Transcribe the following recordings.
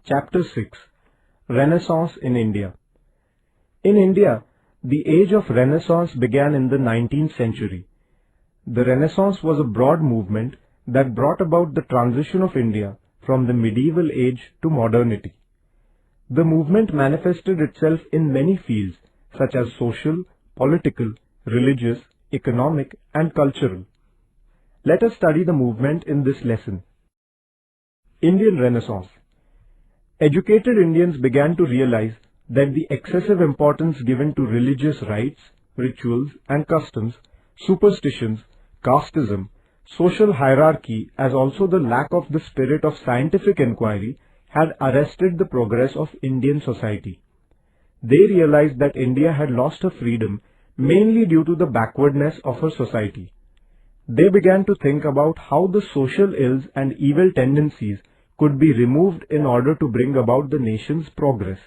Chapter 6 Renaissance in India. In India, the age of Renaissance began in the 19th century. The Renaissance was a broad movement that brought about the transition of India from the medieval age to modernity. The movement manifested itself in many fields such as social, political, religious, economic, and cultural. Let us study the movement in this lesson. Indian Renaissance. Educated Indians began to realize that the excessive importance given to religious rites, rituals, and customs, superstitions, casteism, social hierarchy, as also the lack of the spirit of scientific inquiry had arrested the progress of Indian society. They realized that India had lost her freedom mainly due to the backwardness of her society. They began to think about how the social ills and evil tendencies could be removed in order to bring about the nation's progress.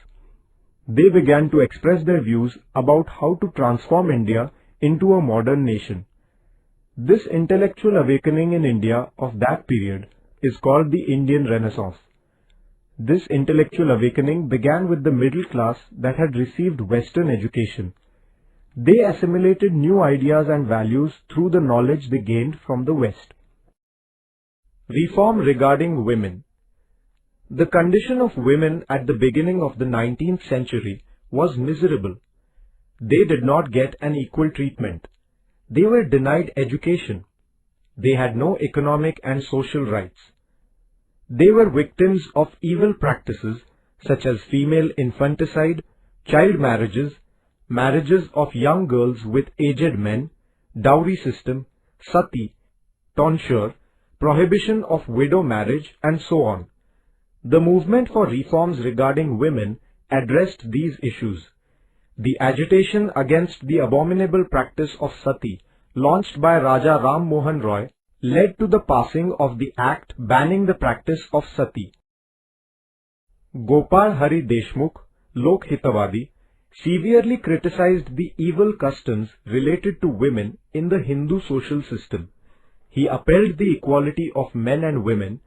They began to express their views about how to transform India into a modern nation. This intellectual awakening in India of that period is called the Indian Renaissance. This intellectual awakening began with the middle class that had received Western education. They assimilated new ideas and values through the knowledge they gained from the West. Reform regarding women. The condition of women at the beginning of the 19th century was miserable. They did not get an equal treatment. They were denied education. They had no economic and social rights. They were victims of evil practices such as female infanticide, child marriages, marriages of young girls with aged men, dowry system, sati, tonsure, prohibition of widow marriage, and so on. The movement for reforms regarding women addressed these issues. The agitation against the abominable practice of sati, launched by Raja Ram Mohan Roy, led to the passing of the act banning the practice of sati. Gopal Hari Deshmukh, Lok Hitavadi, severely criticized the evil customs related to women in the Hindu social system. He upheld the equality of men and women,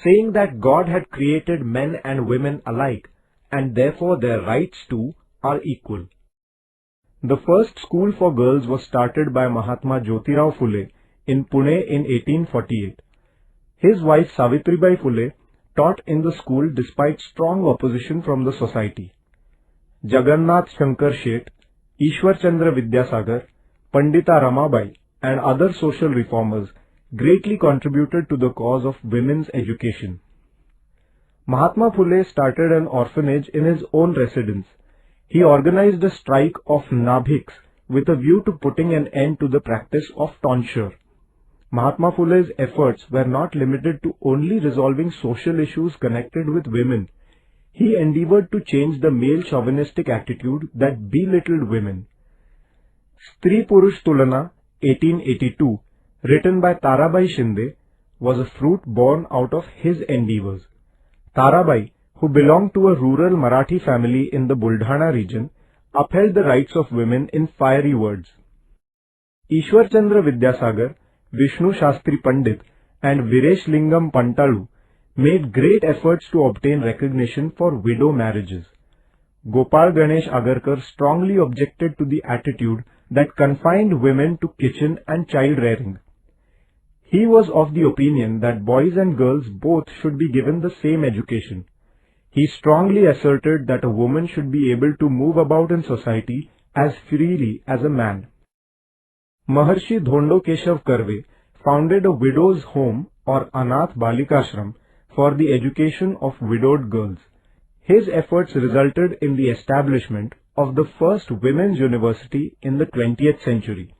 saying that God had created men and women alike, and therefore their rights too are equal. The first school for girls was started by Mahatma Jyotirao Phule in Pune in 1848. His wife Savitribai Phule taught in the school despite strong opposition from the society. Jagannath Shankar Sheth, Ishwar Chandra Vidyasagar, Pandita Ramabai, and other social reformers greatly contributed to the cause of women's education. Mahatma Phule started an orphanage in his own residence. He organized a strike of Nabhiks with a view to putting an end to the practice of tonsure. Mahatma Phule's efforts were not limited to only resolving social issues connected with women. He endeavored to change the male chauvinistic attitude that belittled women. Stri Purush Tulana, 1882, written by Tarabai Shinde, was a fruit born out of his endeavors. Tarabai, who belonged to a rural Marathi family in the Buldhana region, upheld the rights of women in fiery words. Ishwar Chandra Vidyasagar, Vishnu Shastri Pandit, and Viresh Lingam Pantalu made great efforts to obtain recognition for widow marriages. Gopal Ganesh Agarkar strongly objected to the attitude that confined women to kitchen and child rearing. He was of the opinion that boys and girls both should be given the same education. He strongly asserted that a woman should be able to move about in society as freely as a man. Maharshi Dhondo Keshav Karve founded a widow's home or Anath Balikashram for the education of widowed girls. His efforts resulted in the establishment of the first women's university in the 20th century.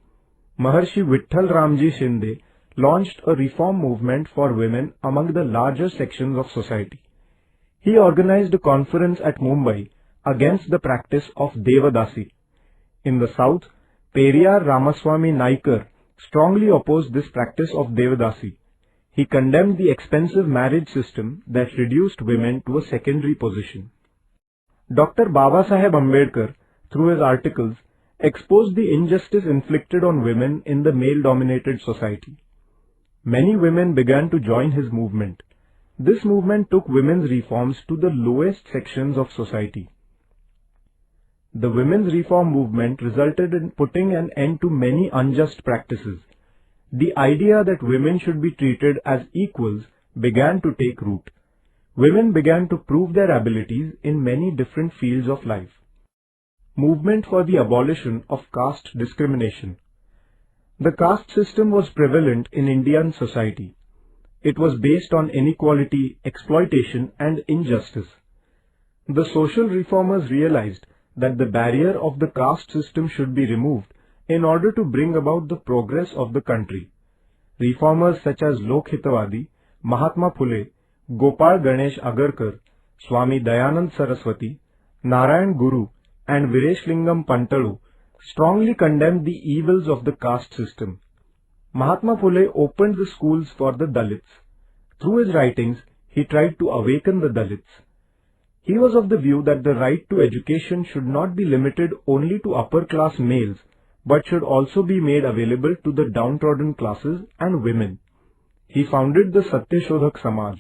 Maharshi Vitthal Ramji Shinde launched a reform movement for women among the larger sections of society. He organized a conference at Mumbai against the practice of Devadasi. In the south, Periyar Ramaswamy Naikar strongly opposed this practice of Devadasi. He condemned the expensive marriage system that reduced women to a secondary position. Dr. Babasaheb Ambedkar, through his articles, exposed the injustice inflicted on women in the male-dominated society. Many women began to join his movement. This movement took women's reforms to the lowest sections of society. The women's reform movement resulted in putting an end to many unjust practices. The idea that women should be treated as equals began to take root. Women began to prove their abilities in many different fields of life. Movement for the abolition of caste discrimination. The caste system was prevalent in Indian society. It was based on inequality, exploitation, and injustice. The social reformers realized that the barrier of the caste system should be removed in order to bring about the progress of the country. Reformers such as Lokhitavadi, Mahatma Phule, Gopal Ganesh Agarkar, Swami Dayanand Saraswati, Narayan Guru, and Vireshilingam Pantalu strongly condemned the evils of the caste system. Mahatma Phule opened the schools for the Dalits. Through his writings, he tried to awaken the Dalits. He was of the view that the right to education should not be limited only to upper-class males, but should also be made available to the downtrodden classes and women. He founded the Satyashodhak Samaj.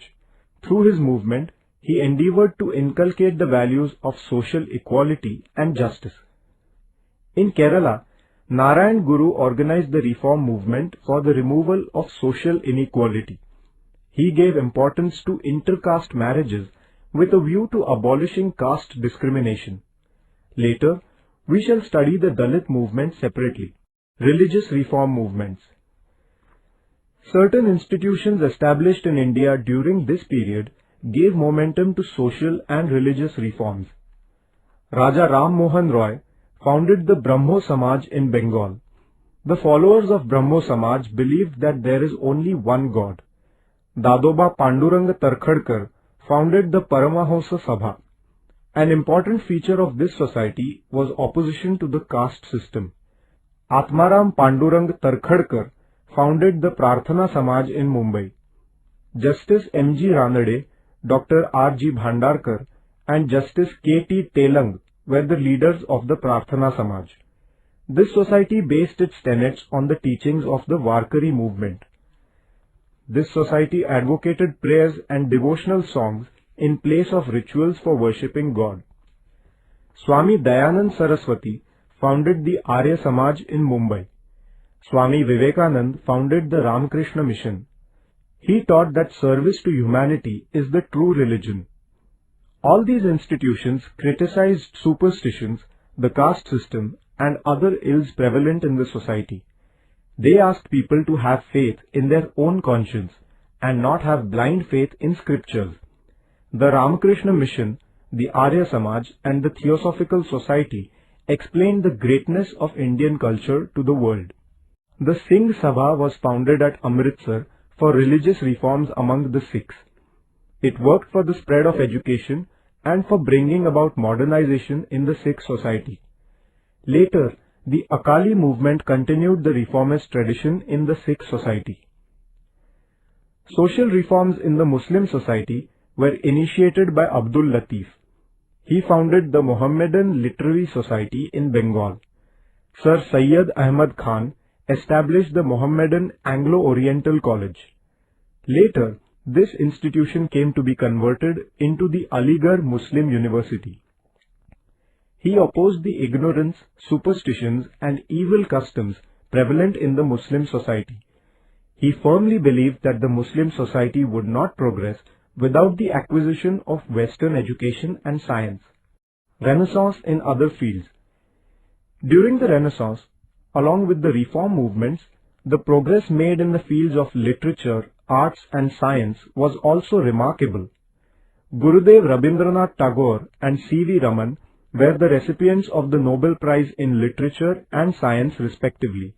Through his movement, he endeavored to inculcate the values of social equality and justice. In Kerala, Narayan Guru organized the reform movement for the removal of social inequality. He gave importance to intercaste marriages with a view to abolishing caste discrimination. Later, we shall study the Dalit movement separately. Religious reform movements. Certain institutions established in India during this period gave momentum to social and religious reforms. Raja Ram Mohan Roy founded the Brahmo Samaj in Bengal. The followers of Brahmo Samaj believed that there is only one God. Dadoba Panduranga Tarkhadkar founded the Paramahansa Sabha. An important feature of this society was opposition to the caste system. Atmaram Pandurang Tarkhadkar founded the Prarthana Samaj in Mumbai. Justice M.G. Ranade, Dr. R.G. Bhandarkar, and Justice K.T. Telang were the leaders of the Prarthana Samaj. This society based its tenets on the teachings of the Warkari movement. This society advocated prayers and devotional songs in place of rituals for worshipping God. Swami Dayanand Saraswati founded the Arya Samaj in Mumbai. Swami Vivekanand founded the Ramakrishna Mission. He taught that service to humanity is the true religion. All these institutions criticized superstitions, the caste system, and other ills prevalent in the society. They asked people to have faith in their own conscience and not have blind faith in scriptures. The Ramakrishna Mission, the Arya Samaj, and the Theosophical Society explained the greatness of Indian culture to the world. The Singh Sabha was founded at Amritsar for religious reforms among the Sikhs. It worked for the spread of education and for bringing about modernization in the Sikh society. Later, the Akali movement continued the reformist tradition in the Sikh society. Social reforms in the Muslim society were initiated by Abdul Latif. He founded the Mohammedan Literary Society in Bengal. Sir Syed Ahmad Khan established the Mohammedan Anglo-Oriental College. Later, this institution came to be converted into the Aligarh Muslim University. He opposed the ignorance, superstitions, and evil customs prevalent in the Muslim society. He firmly believed that the Muslim society would not progress without the acquisition of Western education and science. Renaissance in other fields. During the Renaissance, along with the reform movements, the progress made in the fields of literature, arts, and science was also remarkable. Gurudev Rabindranath Tagore and C.V. Raman were the recipients of the Nobel Prize in Literature and Science respectively.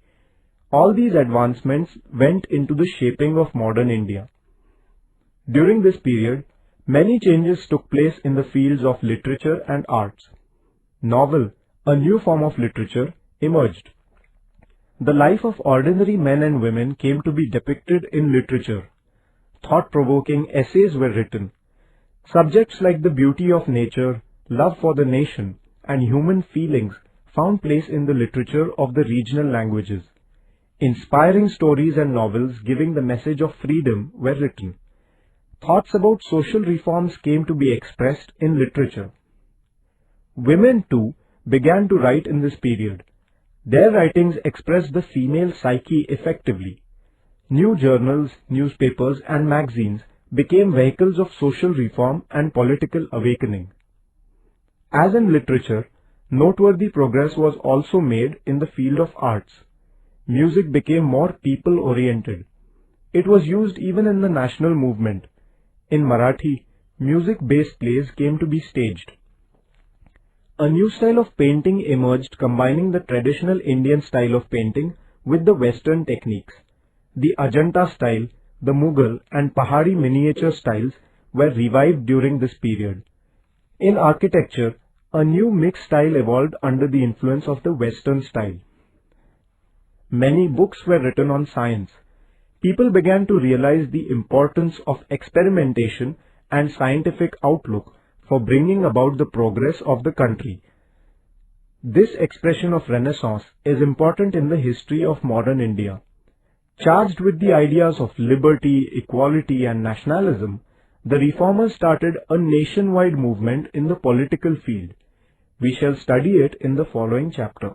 All these advancements went into the shaping of modern India. During this period, many changes took place in the fields of literature and arts. Novel, a new form of literature, emerged. The life of ordinary men and women came to be depicted in literature. Thought-provoking essays were written. Subjects like the beauty of nature, love for the nation, and human feelings found place in the literature of the regional languages. Inspiring stories and novels giving the message of freedom were written. thoughts about social reforms came to be expressed in literature. Women too began to write in this period. Their writings expressed the female psyche effectively. New journals, newspapers and magazines became vehicles of social reform and political awakening. As in literature, noteworthy progress was also made in the field of arts. Music became more people-oriented. It was used even in the national movement. In Marathi, music-based plays came to be staged. A new style of painting emerged, combining the traditional Indian style of painting with the Western techniques. The Ajanta style, the Mughal and Pahari miniature styles were revived during this period. In architecture, a new mixed style evolved under the influence of the Western style. Many books were written on science. People began to realize the importance of experimentation and scientific outlook for bringing about the progress of the country. This expression of Renaissance is important in the history of modern India. Charged with the ideas of liberty, equality and nationalism, the reformers started a nationwide movement in the political field. We shall study it in the following chapter.